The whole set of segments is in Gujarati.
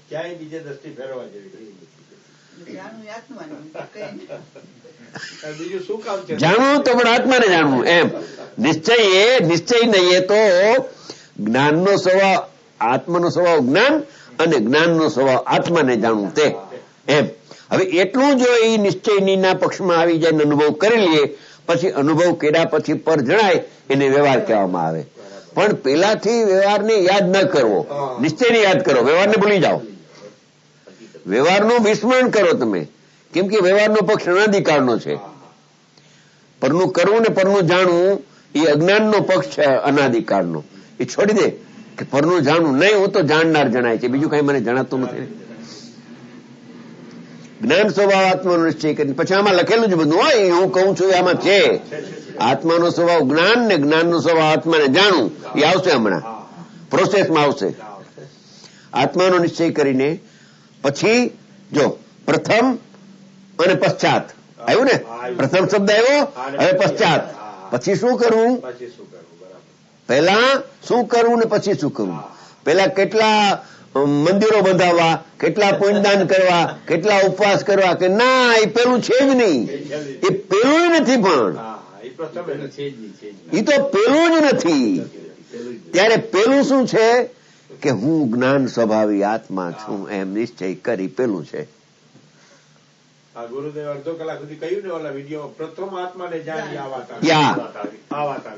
ક્યાંય બીજે દ્રષ્ટિ ફેરવા જેવી બીજું શું કામ છે? જાણવું તો પણ આત્માને જાણવું એમ. નિશ્ચય નહીં એ તો જ્ઞાનનો સ્વભાવ, આત્માનો સ્વભાવ જ્ઞાન અને જ્ઞાનનો સ્વભાવ આત્માને જાણવું તે એમ. હવે એટલું જો એ નિશ્ચયની પક્ષમાં આવી જાય, અનુભવ કરી લઈએ, પછી અનુભવ કર્યા પછી પર જણાય એને વ્યવહાર કહેવામાં આવે. પણ પેલાથી વ્યવહારને યાદ ન કરવો, નિશ્ચયને યાદ કરો, વ્યવહારને ભૂલી જાઓ. વ્યવહારનું વિસ્મરણ કરો તમે, કેમ કે વ્યવહારનો પક્ષ અનાદિકાળનો છે. પરનું કરવું ને પરનું જાણવું એ અજ્ઞાનનો પક્ષ છે, અનાદિકાળનો. એ છોડી દે કે પરનું જાણવું નહીં, હું તો જાણનાર જણાય છે, બીજું કઈ મને જણાતું નથી. જ્ઞાન સ્વભાવ આત્માનો નિશ્ચય કરીને પછી આમાં લખેલું જ બધું હોય, હું કહું છું આમાં છે. આત્માનો સ્વભાવ જ્ઞાન ને જ્ઞાનનો સ્વભાવ આત્માને જાણવું એ આવશે, હમણાં પ્રોસેસમાં આવશે. આત્માનો નિશ્ચય કરીને પછી જો પ્રથમ અને પશ્ચાત આવ્યું ને, પ્રથમ શબ્દ આવ્યો, હવે પશ્ચાત. પછી શું કરવું, પહેલા શું કરવું ને પછી શું કરવું. પહેલા કેટલા મંદિરો બંધાવવા, કેટલા પુણ્યદાન કરવા, કેટલા ઉપવાસ કરવા, કે ના એ પેલું છે જ નહીં, એ પેલું નથી. પણ એ તો પેલું જ નથી. ત્યારે પેલું શું છે કે હું જ્ઞાન સ્વભાવી આત્મા છું એમ નિશ્ચય કરી પેલું છે. ગુરુદેવ અડધો કલાક સુધી કહ્યું ને ઓલા વિડીયો, પ્રથમ આત્માને જાણી.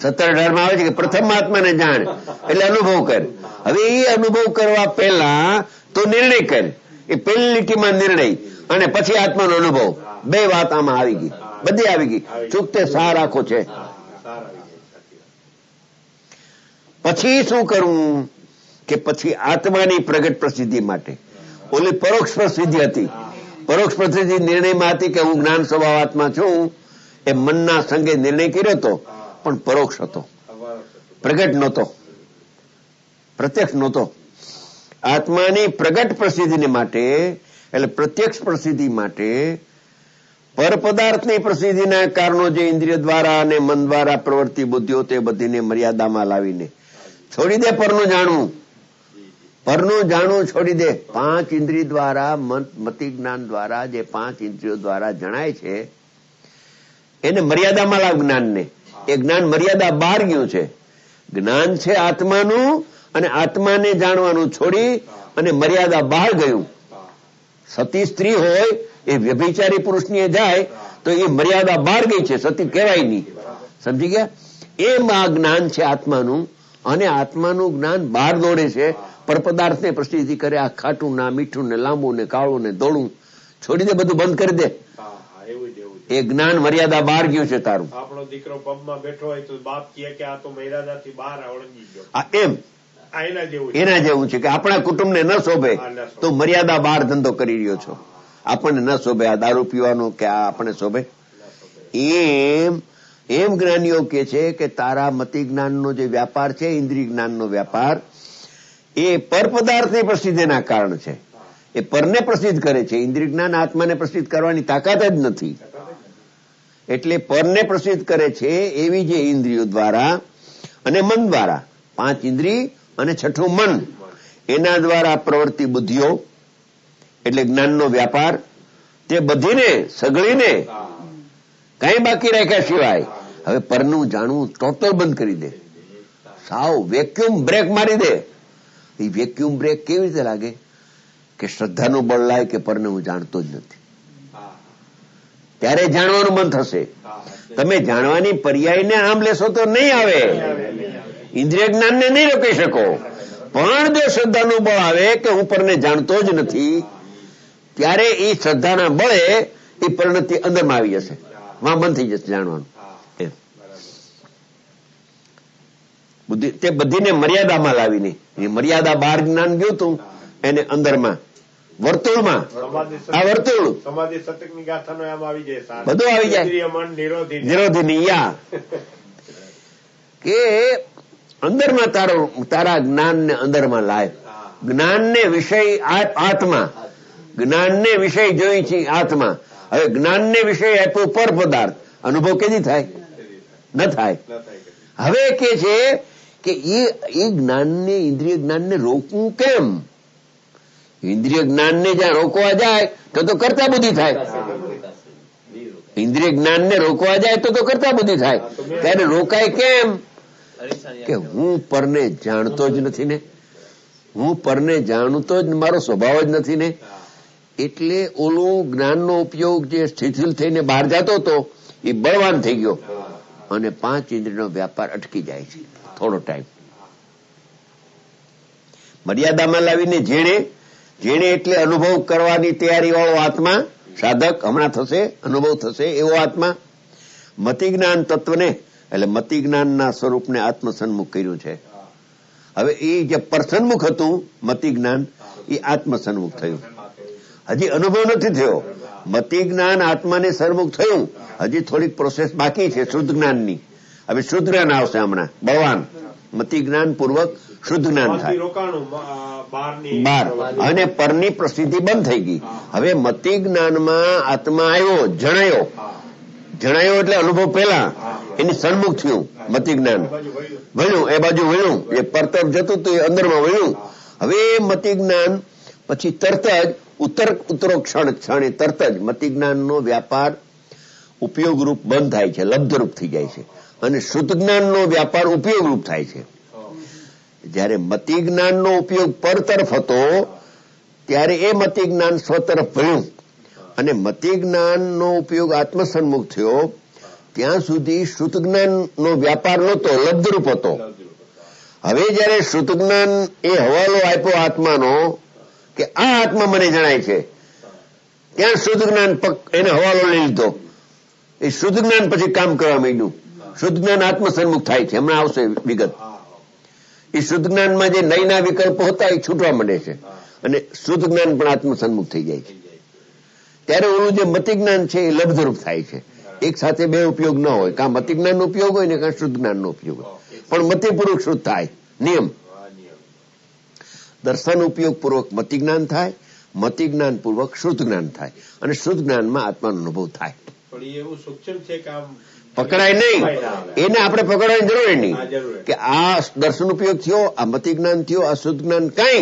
17-18 આવે છે કે પ્રથમ આત્માને જાણ એટલે અનુભવ કર. હવે એ અનુભવ કરવા પહેલા તો નિર્ણય કર, એ પહેલી લીટીમાં નિર્ણય અને પછી આત્માનો અનુભવ, બે વાત આમાં આવી ગઈ, બધી આવી ગઈ. ચૂકતે સાર આખો છે. પછી શું કરવું કે પછી આત્માની પ્રગટ પ્રસિદ્ધિ માટે ઓલી પરોક્ષ પ્રસિદ્ધિ હતી. પરોક્ષ પ્રસિદ્ધિ નિર્ણયમાં હતી કે હું જ્ઞાન સ્વભાવ આત્મા છું, એ મનના સંગે નિર્ણય કર્યો હતો, પણ પરોક્ષ હતો, પ્રગટ નહોતો, પ્રત્યક્ષ નહોતો. આત્માની પ્રગટ પ્રસિદ્ધિને માટે એટલે પ્રત્યક્ષ પ્રસિદ્ધિ માટે પર પદાર્થની પ્રસિદ્ધિના કારણો જે ઇન્દ્રિય દ્વારા અને મન દ્વારા પ્રવૃત્તિ બુદ્ધિઓ તે બધીને મર્યાદામાં લાવીને છોડી દે. પરનું જાણવું, પરનું જાણવું છોડી દે. 5 ઇન્દ્રિય દ્વારા, મતિ જ્ઞાન દ્વારા જે 5 ઇન્દ્રિયો દ્વારા જણાય છે એને મર્યાદામાં લાવ. જ્ઞાનને, એ જ્ઞાન મર્યાદા બહાર ગયું છે. જ્ઞાન છે આત્માનું અને આત્માને જાણવાનું છોડી અને મર્યાદા બહાર ગયું. સતી સ્ત્રી હોય એ વ્યભિચારી પુરુષની જાય તો એ મર્યાદા બહાર ગઈ છે, સતી કહેવાય નહીં. સમજી ગયા? એમાં જ્ઞાન છે આત્માનું અને આત્માનું જ્ઞાન બહાર દોડે છે. પર પદાર્થને પ્રસિદ્ધિ કરે, આ ખાટું ના મીઠું ને લાંબુ ને કાળું ને ધોળું છોડી દે, બધું બંધ કરી દે. એ જ્ઞાન મર્યાદા બહાર ગયું છે તારું. આપણો દીકરો પબમાં બેઠો હોય તો બાપ કહે કે આ તો મર્યાદાથી બહાર ઓળંગી ગયો, એમ એના જેવું છે કે આપણા કુટુંબને ન શોભે તો મર્યાદા બહાર ધંધો કરી રહ્યો છો. આપણને ન શોભે આ દારૂ પીવાનો કે આ આપણને શોભે. એમ જ્ઞાનીઓ કે છે કે તારા મતિ જ્ઞાનનો જે વ્યાપાર છે, ઇન્દ્રિય જ્ઞાનનો વ્યાપાર, એ પર પદાર્થની પ્રસિદ્ધિના કારણ છે. એ પરને પ્રસિદ્ધ કરે છે. ઇન્દ્રિય જ્ઞાન આત્માને પ્રસિદ્ધ કરવાની તાકાત જ નથી. એટલે પરને પ્રસિદ્ધ કરે છે એવી જે ઇન્દ્રિયો દ્વારા અને મન દ્વારા, 5 ઇન્દ્રિય અને 6ઠું મન, એના દ્વારા પ્રવૃત્તિ બુદ્ધિઓ એટલે જ્ઞાનનો વ્યાપાર, તે બધીને સગળીને કઈ બાકી રાખ્યા સિવાય હવે પરનું જાણવું ટોટલ બંધ કરી દે. સાવ વેક્યુમ બ્રેક મારી દે. એ વેક્યુમ બ્રેક કેવી રીતે લાગે કે શ્રદ્ધાનું બળ લાય કે પરને હું જાણતો જ નથી, ત્યારે જાણવાનું મન થશે. તમે જાણવાની પર્યાયને આમ લેશો તો નહીં આવે. ઇન્દ્રિય જ્ઞાનને નહીં રોકી શકો. પણ જો શ્રદ્ધાનું બળ આવે કે હું પરને જાણતો જ નથી, ત્યારે એ શ્રદ્ધાના બળે એ પરિણતિ અંદરમાં આવી જશે, વાં બંધ થઈ જશે જાણવાનું. બુદ્ધિ તે બધીને મર્યાદામાં લાવીને, એ મર્યાદા બહાર જ્ઞાન ગયું હતું એને અંદરમાં વર્તુળમાં, આ વર્તુળ બધું આવી જાય. નિરોધી યા કે અંદરમાં તારા જ્ઞાનને અંદરમાં લાય. જ્ઞાનને વિષય આત્મા, જ્ઞાનને વિષય જોઈ છે આત્મા. હવે જ્ઞાનને વિષય આપ્યો પર પદાર્થ, અનુભવ કેદી થાય? ન થાય. હવે કે છે કે એ જ્ઞાનને, ઇન્દ્રિય જ્ઞાનને રોકવું કેમ? ઇન્દ્રિય જ્ઞાનને જ્યાં રોકવા જાય તો કરતા બુદ્ધિ થાય. ઇન્દ્રિય જ્ઞાનને રોકવા જાય તો કરતા બુદ્ધિ થાય. ત્યારે રોકાય કેમ? કે હું પરને જાણતો જ નથી ને, હું પરને જાણતો જ મારો સ્વભાવ જ નથી ને. એટલે ઓલું જ્ઞાનનો ઉપયોગ જે શિથિલ થઈને બહાર જતો હતો એ બળવાન થઈ ગયો અને 5 ઇન્દ્રિયનો વ્યાપાર અટકી જાય છે થોડો ટાઈમ. મર્યાદામાં લાવીને જેણે એટલે અનુભવ કરવાની તૈયારી વાળો આત્મા, સાધક હમણાં થશે, અનુભવ થશે એવો આત્મા મતિ જ્ઞાન તત્વને, એટલે મતિ જ્ઞાનના સ્વરૂપને આત્મસન્મુખ કર્યું છે. હવે એ જે પરસન્મુખ હતું મતિ જ્ઞાન, એ આત્મસન્મુખ થયું. હજી અનુભવ નથી થયો. મતિ જ્ઞાન આત્માને સન્મુખ થયું, હજી થોડીક પ્રોસેસ બાકી છે શુદ્ધ જ્ઞાનની. હવે શુદ્ધ જ્ઞાન આવશે હમણાં, બળવાન મતિ જ્ઞાન પૂર્વક શુદ્ધ જ્ઞાન થાય બહાર, અને પરની પ્રસિદ્ધિ બંધ થઈ ગઈ. હવે મતિ જ્ઞાનમાં આત્મા આવ્યો, જણાયો એટલે અનુભવ પહેલા એની સન્મુખ થયું. મતિ જ્ઞાન વળ્યું, એ બાજુ વળ્યું, એ પર તરફ જતું હતું, એ અંદરમાં વળ્યું. હવે મતિ જ્ઞાન પછી તરત જ ઉત્તરો ક્ષણે તરત જ મતિ જ્ઞાનનો વ્યાપાર ઉપયોગરૂપ બંધ થાય છે, લબ્ધરૂપ થઈ જાય છે, અને શુદ્ધ જ્ઞાનનો વ્યાપાર ઉપયોગરૂપ થાય છે. જયારે મતિ જ્ઞાનનો ઉપયોગ પર તરફ હતો ત્યારે એ મતિ જ્ઞાન સ્વ તરફ વળ્યું, અને મતિ જ્ઞાનનો ઉપયોગ આત્મસન્મુખ થયો ત્યાં સુધી શુદ્ધ જ્ઞાનનો વ્યાપાર નહોતો, લબ્ધરૂપ હતો. હવે જયારે શુદ્ધ જ્ઞાન એ હવાલો આપ્યો આત્માનો કે આ આત્મા મને જણાય છે, ત્યાં શુદ્ધ જ્ઞાન એને હવાલો લઈ લીધો. એ શુદ્ધ જ્ઞાન પછી કામ કરવા માંડ્યું. શુદ્ધ જ્ઞાન આત્મસન્મુખ થાય છે, હમણાં આવશે વિગત. એ શુદ્ધ જ્ઞાનમાં જે નયના વિકલ્પો હતા એ છૂટવા માંડે છે, અને શુદ્ધ જ્ઞાન પણ આત્મસન્મુખ થઈ જાય છે. ત્યારે ઓલું જે મતિ જ્ઞાન છે એ લબ્ધરૂપ થાય છે. એક સાથે બે ઉપયોગ ન હોય, કાં મતિ જ્ઞાનનો ઉપયોગ હોય ને કાં શુદ્ધ જ્ઞાનનો ઉપયોગ હોય, પણ મતિપૂર્વક શુદ્ધ થાય. નિયમ દર્શન ઉપયોગ પૂર્વક મતિ જ્ઞાન થાય, મતિ જ્ઞાન પૂર્વક શુદ્ધ જ્ઞાન થાય, અને શુદ્ધ જ્ઞાનમાં આત્માનો અનુભવ થાય. એવું સૂક્ષ્મ છે કે પકડાય નહીં, એને આપણે પકડવાની જરૂર નહીં કે આ દર્શન ઉપયોગ થયો, આ મતિ જ્ઞાન થયો, આ શુદ્ધ જ્ઞાન કઈ,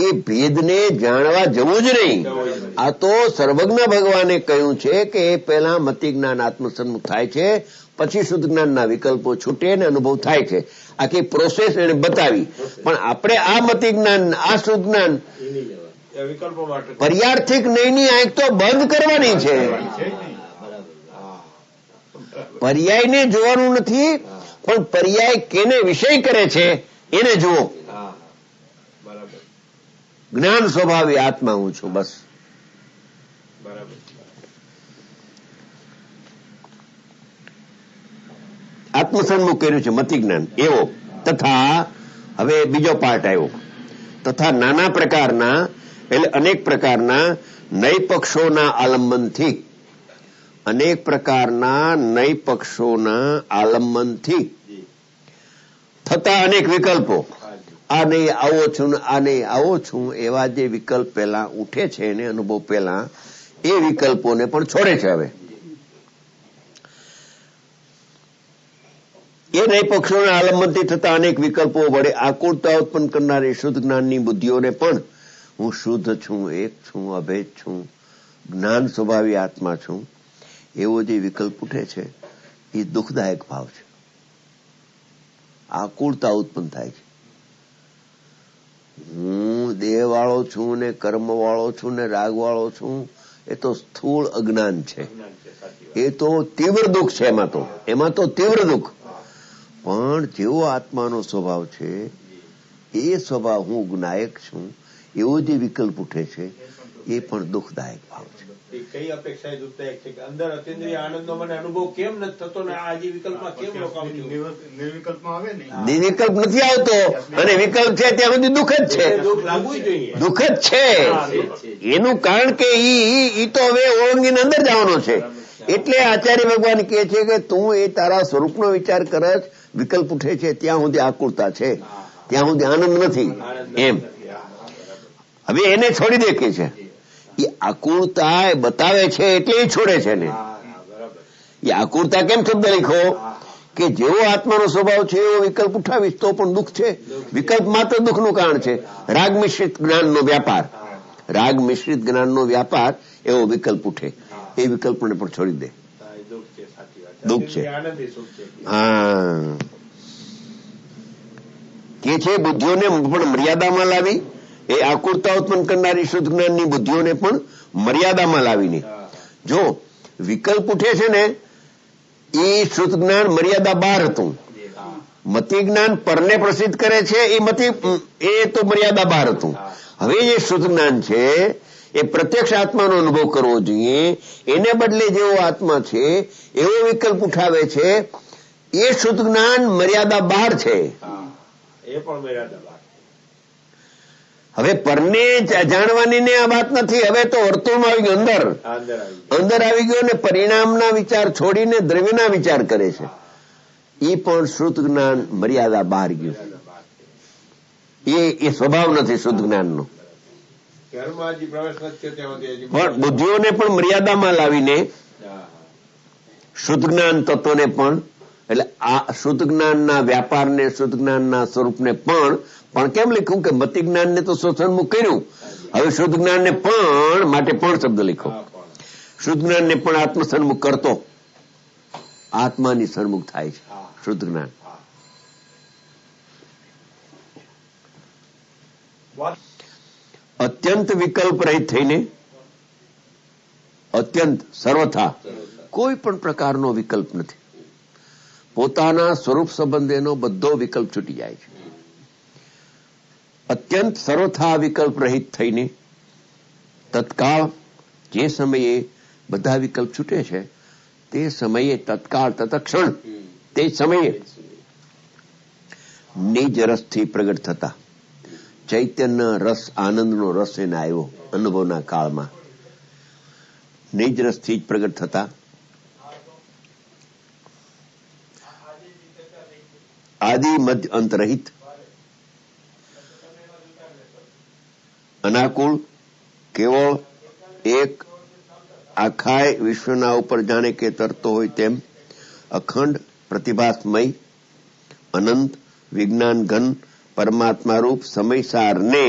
એ ભેદને જાણવા જવું જ નહીં. આ તો સર્વજ્ઞ ભગવાને કહ્યું છે કે એ પહેલા મતિ જ્ઞાન આત્મસન્મુખ થાય છે, પછી શુદ્ધ જ્ઞાનના વિકલ્પો છૂટે ને અનુભવ થાય છે. આખી પ્રોસેસ એને બતાવી. પણ આપણે આ મતિ જ્ઞાન, આ શુદ્ધ જ્ઞાન પર્યાર્થિક નહીંની આંખ તો બંધ કરવાની છે. પર્યાયને જોવાનું નથી, પણ પર્યાય કેને વિષય કરે છે એને જુઓ. જ્ઞાન સ્વભાવે આત્મા હું છું, બસ. આત્મસન્મુખ કર્યું છે મતિ જ્ઞાન એવો. તથા હવે બીજો પાર્ટ આવ્યો. તથા નાના પ્રકારના એટલે અનેક પ્રકારના નય પક્ષોના આલંબનથી, અનેક પ્રકારના નય પક્ષોના આલંબનથી થતા અનેક વિકલ્પો, આ નહીં આવો છું, આ નહીં આવો છું, એવા જે વિકલ્પ પહેલા ઉઠે છે એને અનુભવ પહેલા, એ વિકલ્પોને પણ છોડે છે. હવે એ નય પક્ષોના આલંબનથી થતા અનેક વિકલ્પો વડે આકુળતા ઉત્પન્ન કરનારી શુદ્ધ જ્ઞાનની બુદ્ધિઓને પણ હું શુદ્ધ છું, એક છું, અભેદ છું, જ્ઞાન સ્વભાવી આત્મા છું, એવો જે વિકલ્પ ઉઠે છે એ દુઃખદાયક ભાવ છે. આકુળતા ઉત્પન્ન થાય છે. હું દેહ વાળો છું ને કર્મ વાળો છું ને રાગ વાળો છું, એ તો સ્થૂળ અજ્ઞાન છે. એ તો તીવ્ર દુઃખ છે. એમાં તો તીવ્ર દુઃખ. પણ જેવો આત્માનો સ્વભાવ છે એ સ્વભાવ હું જ્ઞાયક છું એવો જે વિકલ્પ ઉઠે છે એ પણ દુઃખદાયક ભાવ છે. કઈ અપેક્ષા દુઃખદાયક છે કે અંદર અતિન્દ્રિય આનંદનો મને અનુભવ કેમ નથી થતો ને આ જે વિકલ્પમાં કેમ રોકાવું છું? નિર્વિકલ્પમાં આવે ને, નિર્વિકલ્પ નથી આવતો, અને વિકલ્પ છે ત્યાં સુધી દુઃખ જ છે. દુઃખ લાગવું જોઈએ, દુઃખ જ છે. એનું કારણ કે ઈ તો હવે ઓળંગીને અંદર જવાનો છે. એટલે આચાર્ય ભગવાન કહે છે કે તું એ તારા સ્વરૂપનો વિચાર કરશ, વિકલ્પ ઉઠે છે ત્યાં સુધી આકુળતા છે, ત્યાં સુધી આનંદ નથી. એમ હવે એને છોડી દે કે છે. એ આકુળતા બતાવે છે એટલે એ છોડે છે ને. એ આકુળતા કેમ શબ્દ લખો કે જેવો આત્માનો સ્વભાવ છે એવો વિકલ્પ ઉઠાવીશ તો પણ દુઃખ છે. વિકલ્પ માત્ર દુઃખનું કારણ છે. રાગ મિશ્રિત જ્ઞાનનો વ્યાપાર, રાગ મિશ્રિત જ્ઞાનનો વ્યાપાર એવો વિકલ્પ ઉઠે, એ વિકલ્પને પણ છોડી દે. દુઃખ છે. હા, કે છે બુદ્ધિઓને પણ મર્યાદામાં લાવી, એ આકુરતા ઉત્પન્ન કરનારી શુદ્ધ જ્ઞાનની બુદ્ધિઓને પણ મર્યાદામાં લાવીને. જો વિકલ્પ ઉઠે છે ને એ શુદ્ધ જ્ઞાન મર્યાદા બહાર હતું. મતિ જ્ઞાન પરને પ્રસિદ્ધ કરે છે એ તો મર્યાદા બહાર હતું. હવે જે શુદ્ધ જ્ઞાન છે એ પ્રત્યક્ષ આત્માનો અનુભવ કરવો જોઈએ, એને બદલે જેવો આત્મા છે એવો વિકલ્પ ઉઠાવે છે, એ શુદ્ધ જ્ઞાન મર્યાદા બહાર છે. હવે પરને જાણવાની ને આ વાત નથી. હવે તો વર્તુળમાં આવી ગયો, અંદર આવી ગયો ને પરિણામના વિચાર છોડીને દ્રવ્યના વિચાર કરે છે. એ પણ શુદ્ધ જ્ઞાન મર્યાદા બહાર ગયું. એ સ્વભાવ નથી શુદ્ધ જ્ઞાનનો. પણ બુદ્ધિઓને પણ મર્યાદામાં લાવીને શુદ્ધ જ્ઞાન તત્વને પણ, એટલે આ શુદ્ધ જ્ઞાનના વ્યાપારને, શુદ્ધ જ્ઞાનના સ્વરૂપને પણ કેમ લખ્યું કે મતિ જ્ઞાનને તો સ્વસન્મુખ કર્યું, હવે શુદ્ધ જ્ઞાનને પણ માટે પણ શબ્દ લખ્યો. શુદ્ધ જ્ઞાનને પણ આત્મસન્મુખ કરતો, આત્માની સન્મુખ થાય છે શુદ્ધ જ્ઞાન. અત્યંત વિકલ્પ રહિત થઈને, અત્યંત સર્વથા કોઈ પણ પ્રકારનો વિકલ્પ નથી. પોતાના સ્વરૂપ સંબંધેનો બધો વિકલ્પ છૂટી જાય છે. અત્યંત સર્વથા વિકલ્પ રહિત થઈને તત્કાળ જે સમયે બધા વિકલ્પ છૂટે છે તે સમયે તત્કાળ તત્ક્ષણ તે સમયે નિજ રસથી પ્રગટ થતા ચૈતન્ય રસ, આનંદનો રસ એને આવ્યો અનુભવના કાળમાં. નિજ રસથી જ પ્રગટ થતા આદિ મધ્ય અંત રહિત અનાકુળ કેવળ એક આખાય વિશ્વના ઉપર જાણે કે તરતો હોય તેમ અખંડ પ્રતિભાસમય અનંત વિજ્ઞાન ઘન પરમાત્મા રૂપ સમયસારને,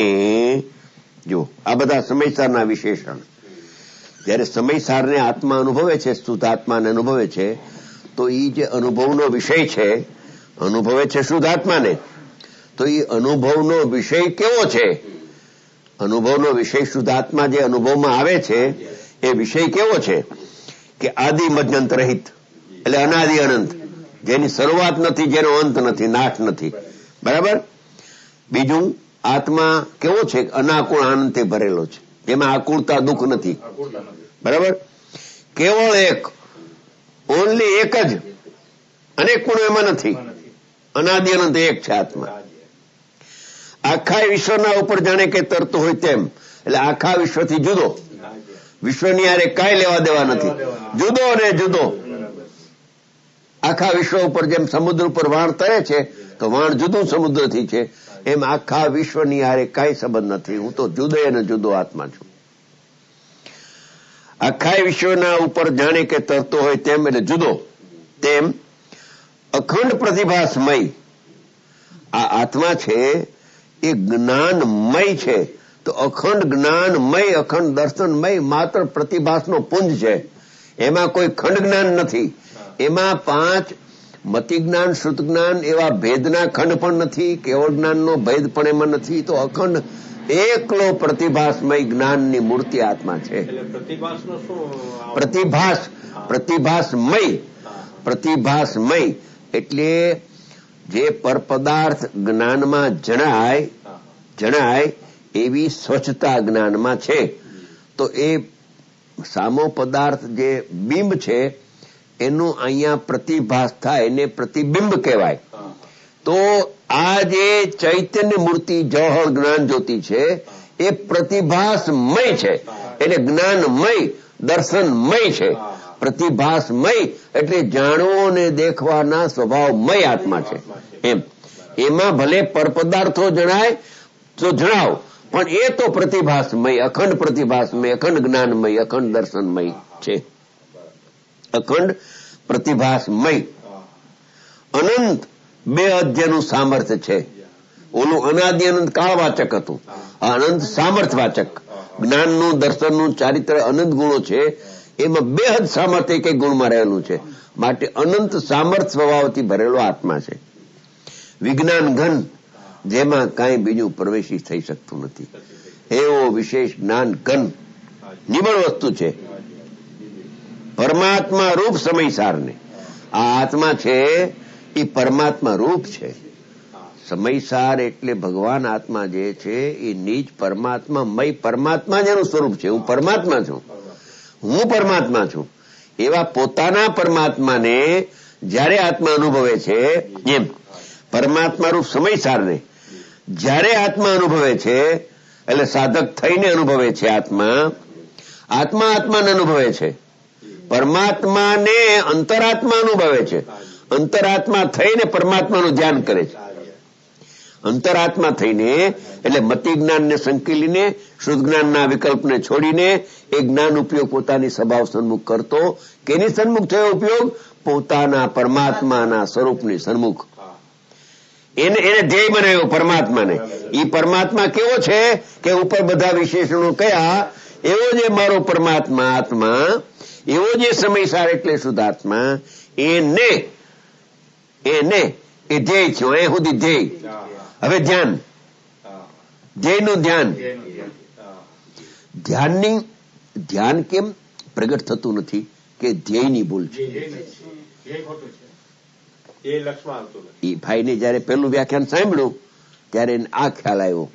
જો આ બધા સમયસારના વિશેષણ. જયારે સમયસારને આત્મા અનુભવે છે, શુદ્ધ આત્માને અનુભવે છે, તો એ જે અનુભવનો વિષય છે, અનુભવે છે શુદ્ધ આત્માને, તો એ અનુભવનો વિષય કેવો છે? અનુભવનો વિષય શુદ્ધ આત્મા જે અનુભવમાં આવે છે એ વિષય કેવો છે? કે આદિ મધ્યંત રહિત, એટલે અનાદિ અનંત, જેની શરૂઆત નથી, જેનો અંત નથી, નાશ નથી. બરાબર. બીજું, આત્મા કેવો છે? અનાકુળ આનંદથી ભરેલો છે, જેમાં આકુળતા દુઃખ નથી. બરાબર. કેવળ એક, ઓનલી એક જ, અનેક પણ એમાં નથી. અનાદિ અનંત એક છે આત્મા. આખા વિશ્વના ઉપર જાણે કે તરતો હોય તેમ, એટલે આખા વિશ્વથી જુદો, વિશ્વની હારે કાંઈ લેવા દેવા નથી, જુદો ને જુદો. આખા વિશ્વ ઉપર જેમ સમુદ્ર ઉપર વાણ તરે છે તો વાણ જુદું સમુદ્રથી છે, એમ આખા વિશ્વની હારે કાંઈ સંબંધ નથી. હું તો જુદો અને જુદો આત્મા છું. આખા વિશ્વના ઉપર જાણે કે તરતો હોય તેમ, એટલે જુદો, તેમ અખંડ પ્રતિભાસમય આ આત્મા છે એ જ્ઞાનમય છે. તો અખંડ જ્ઞાનમય, અખંડ દર્શનમય માત્ર પ્રતિભાસનો પુંજ છે. એમાં કોઈ ખંડ જ્ઞાન નથી. એમાં 5 મતિ જ્ઞાન, શ્રુત જ્ઞાન એવા ભેદના ખંડ પણ નથી, કેવળ જ્ઞાનનો ભેદ પણ એમાં નથી. તો અખંડ એકલો પ્રતિભાસમય જ્ઞાનની મૂર્તિ આત્મા છે. પ્રતિભાસમય એટલે જે પરપદાર્થ જ્ઞાનમાં જણાય એવી સ્વચ્છતા જ્ઞાનમાં છે. તો એ સામો પદાર્થ જે બિંબ છે એનું અહીંયા પ્રતિભાસ થાય, એને પ્રતિબિંબ કહેવાય. તો આ જે ચૈતન્ય મૂર્તિ જવહર જ્ઞાન જ્યોતિ છે એ પ્રતિભાસમય છે, એટલે જ્ઞાનમય, દર્શનમય છે. પ્રતિભાસમય એટલે જાણવો અને દેખવાના સ્વભાવમય આત્મા છે. એમાં ભલે પરપદાર્થો જણાય તો જણાવ, પણ એ તો પ્રતિભાસમય, અખંડ પ્રતિભાસમય, અખંડ જ્ઞાનમય, અખંડ દર્શનમય છે. અખંડ પ્રતિભાસમય. અનંત બે અધ્યયનું સામર્થ્ય છે. ઓલું અનાદિ અનંત કાળવાચક હતું, આ અનંત સામર્થ્યવાચક. જ્ઞાનનું, દર્શનનું, ચારિત્ર અનંત ગુણો છે, એમાં બેહદ સામર્થ્ય એક ગુણમાં રહેલું છે. માટે અનંત સામર્થ્ય સ્વભાવથી ભરેલો આત્મા છે. વિજ્ઞાન ઘન, જેમાં કાંઈ બીજું પ્રવેશી થઈ શકતું નથી, એવો વિશેષ જ્ઞાન ઘન નિબળ વસ્તુ છે. પરમાત્મા રૂપ સમયસારને, આ આત્મા છે એ પરમાત્મા રૂપ છે. સમયસાર એટલે ભગવાન આત્મા જે છે એ નિજ પરમાત્મા મય પરમાત્મા જેનું સ્વરૂપ છે. હું પરમાત્મા છું, હું પરમાત્મા છું. એવા પોતાના પરમાત્માને જ્યારે આત્મા અનુભવે છે, એમ પરમાત્મા રૂપ સમયસારને જ્યારે આત્મા અનુભવે છે, એટલે સાધક થઈને અનુભવે છે. આત્માને અનુભવે છે. પરમાત્માને અંતરાત્મા અનુભવે છે. અંતરાત્મા થઈને પરમાત્માનું ધ્યાન કરે છે. અંતરાત્મા થઈને એટલે મતિ જ્ઞાનને સંકેલીને, શુદ્ધ જ્ઞાનના વિકલ્પને છોડીને એ જ્ઞાન ઉપયોગ પોતાની સ્વભાવ સન્મુખ કરતો. કેની સન્મુખ થયો ઉપયોગ? પોતાના પરમાત્માના સ્વરૂપની સન્મુખ. એને ધ્યેય બનાવ્યો પરમાત્માને. એ પરમાત્મા કેવો છે કે ઉપર બધા વિશેષણો કયા, એવો જે મારો પરમાત્મા આત્મા, એવો જે સમયસાર એટલે શુદ્ધ આત્મા, એને એ ધ્યેય છે. એ સુધી ધ્યેય. હવે ધ્યાન, ધ્યેયનું ધ્યાન કેમ પ્રગટ થતું નથી? કે ધ્યેયની ભૂલ છે. એ ભાઈને જયારે પહેલું વ્યાખ્યાન સાંભળ્યું ત્યારે આ ખ્યાલ આવ્યો